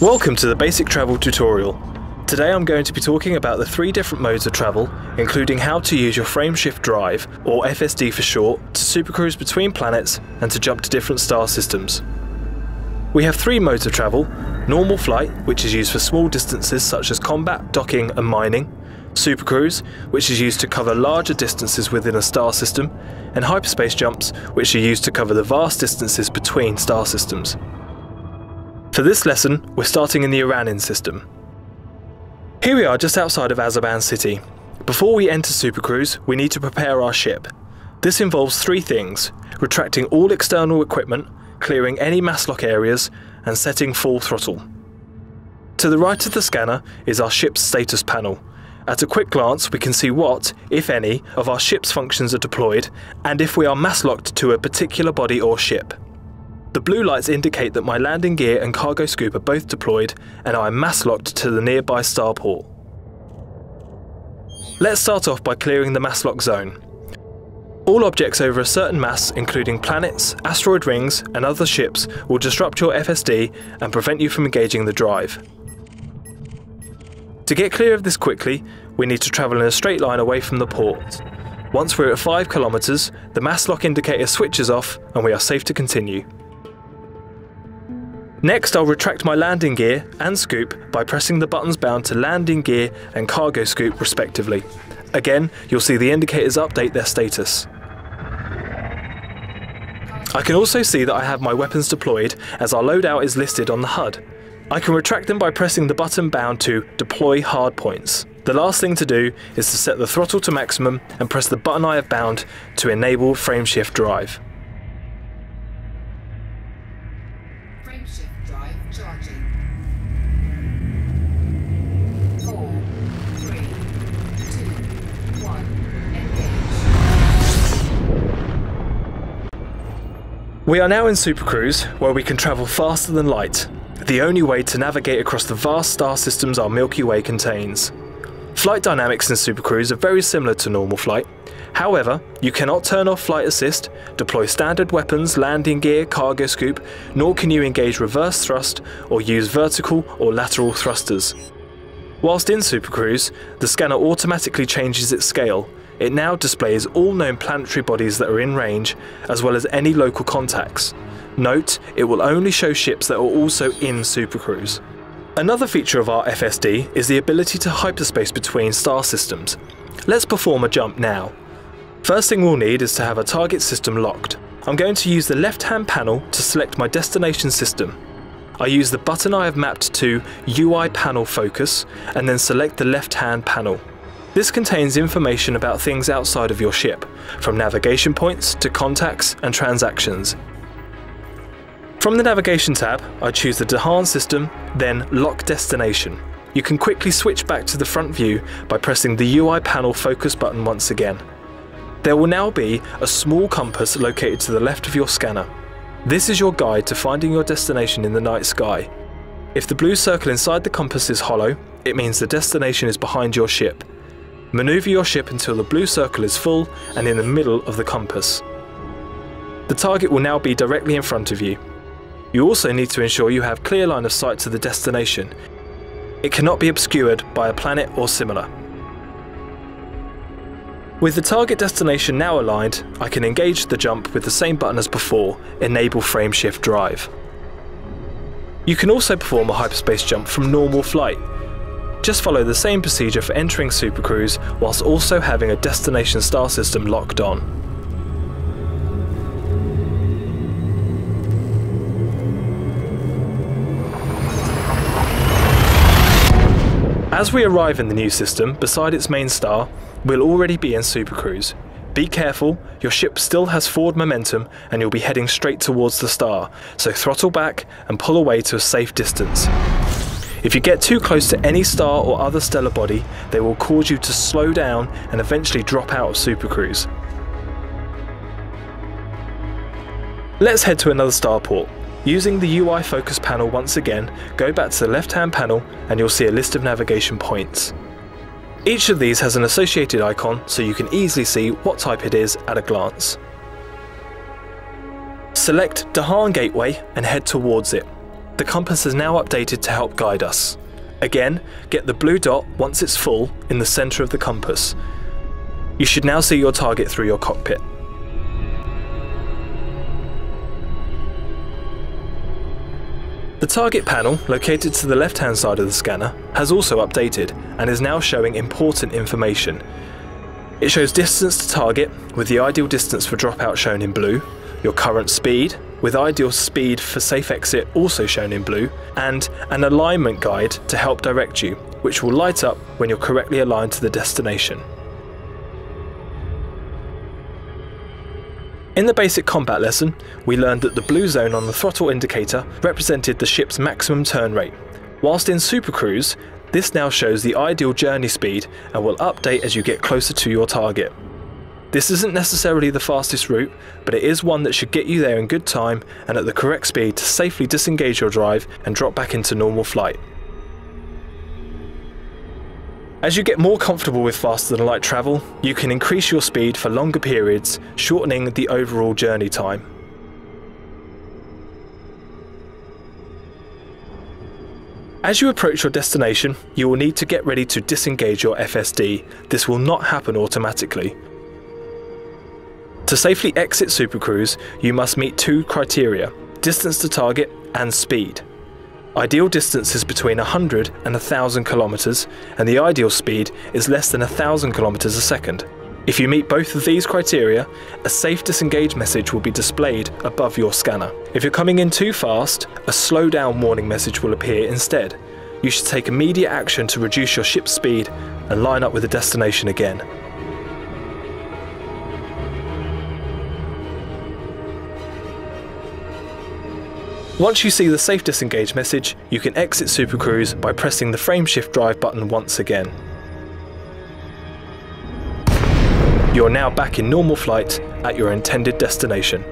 Welcome to the Basic Travel tutorial. Today I'm going to be talking about the 3 different modes of travel, including how to use your frameshift drive, or FSD for short, to supercruise between planets and to jump to different star systems. We have 3 modes of travel: normal flight, which is used for small distances such as combat, docking and mining; supercruise, which is used to cover larger distances within a star system; and hyperspace jumps, which are used to cover the vast distances between star systems. For this lesson, we're starting in the Iranian system. Here we are just outside of Azerbaijan city. Before we enter supercruise, we need to prepare our ship. This involves 3 things: retracting all external equipment, clearing any mass lock areas, and setting full throttle. To the right of the scanner is our ship's status panel. At a quick glance, we can see what, if any, of our ship's functions are deployed, and if we are mass locked to a particular body or ship. The blue lights indicate that my landing gear and cargo scoop are both deployed and I am mass locked to the nearby starport. Let's start off by clearing the mass lock zone. All objects over a certain mass, including planets, asteroid rings and other ships, will disrupt your FSD and prevent you from engaging the drive. To get clear of this quickly, we need to travel in a straight line away from the port. Once we're at 5 kilometers, the mass lock indicator switches off and we are safe to continue. Next, I'll retract my landing gear and scoop by pressing the buttons bound to landing gear and cargo scoop respectively. Again, you'll see the indicators update their status. I can also see that I have my weapons deployed as our loadout is listed on the HUD. I can retract them by pressing the button bound to deploy hardpoints. The last thing to do is to set the throttle to maximum and press the button I have bound to enable frameshift drive. Charging. 4, 3, 2, 1, engage. We are now in supercruise, where we can travel faster than light, the only way to navigate across the vast star systems our Milky Way contains. Flight dynamics in supercruise are very similar to normal flight. However, you cannot turn off flight assist, deploy standard weapons, landing gear, cargo scoop, nor can you engage reverse thrust or use vertical or lateral thrusters. Whilst in supercruise, the scanner automatically changes its scale. It now displays all known planetary bodies that are in range, as well as any local contacts. Note, it will only show ships that are also in supercruise. Another feature of our FSD is the ability to hyperspace between star systems. Let's perform a jump now. First thing we'll need is to have a target system locked. I'm going to use the left-hand panel to select my destination system. I use the button I have mapped to UI panel focus and then select the left-hand panel. This contains information about things outside of your ship, from navigation points to contacts and transactions. From the navigation tab, I choose the Dahan system, then Lock Destination. You can quickly switch back to the front view by pressing the UI panel focus button once again. There will now be a small compass located to the left of your scanner. This is your guide to finding your destination in the night sky. If the blue circle inside the compass is hollow, it means the destination is behind your ship. Maneuver your ship until the blue circle is full and in the middle of the compass. The target will now be directly in front of you. You also need to ensure you have clear line of sight to the destination. It cannot be obscured by a planet or similar. With the target destination now aligned, I can engage the jump with the same button as before, enable frameshift drive. You can also perform a hyperspace jump from normal flight. Just follow the same procedure for entering supercruise whilst also having a destination star system locked on. As we arrive in the new system, beside its main star, we'll already be in supercruise. Be careful, your ship still has forward momentum and you'll be heading straight towards the star, so throttle back and pull away to a safe distance. If you get too close to any star or other stellar body, they will cause you to slow down and eventually drop out of supercruise. Let's head to another starport. Using the UI focus panel once again, go back to the left-hand panel and you'll see a list of navigation points. Each of these has an associated icon so you can easily see what type it is at a glance. Select Dahan Gateway and head towards it. The compass is now updated to help guide us. Again, get the blue dot once it's full in the centre of the compass. You should now see your target through your cockpit. The target panel, located to the left-hand side of the scanner, has also updated and is now showing important information. It shows distance to target, with the ideal distance for dropout shown in blue, your current speed, with ideal speed for safe exit also shown in blue, and an alignment guide to help direct you, which will light up when you're correctly aligned to the destination. In the basic combat lesson, we learned that the blue zone on the throttle indicator represented the ship's maximum turn rate, whilst in supercruise, this now shows the ideal journey speed and will update as you get closer to your target. This isn't necessarily the fastest route, but it is one that should get you there in good time and at the correct speed to safely disengage your drive and drop back into normal flight. As you get more comfortable with faster than light travel, you can increase your speed for longer periods, shortening the overall journey time. As you approach your destination, you will need to get ready to disengage your FSD. This will not happen automatically. To safely exit supercruise, you must meet two criteria: distance to target and speed. Ideal distance is between 100 and 1,000 kilometers, and the ideal speed is less than 1,000 kilometers a second. If you meet both of these criteria, a safe disengage message will be displayed above your scanner. If you're coming in too fast, a slow down warning message will appear instead. You should take immediate action to reduce your ship's speed and line up with the destination again. Once you see the safe disengage message, you can exit supercruise by pressing the frameshift drive button once again. You're now back in normal flight at your intended destination.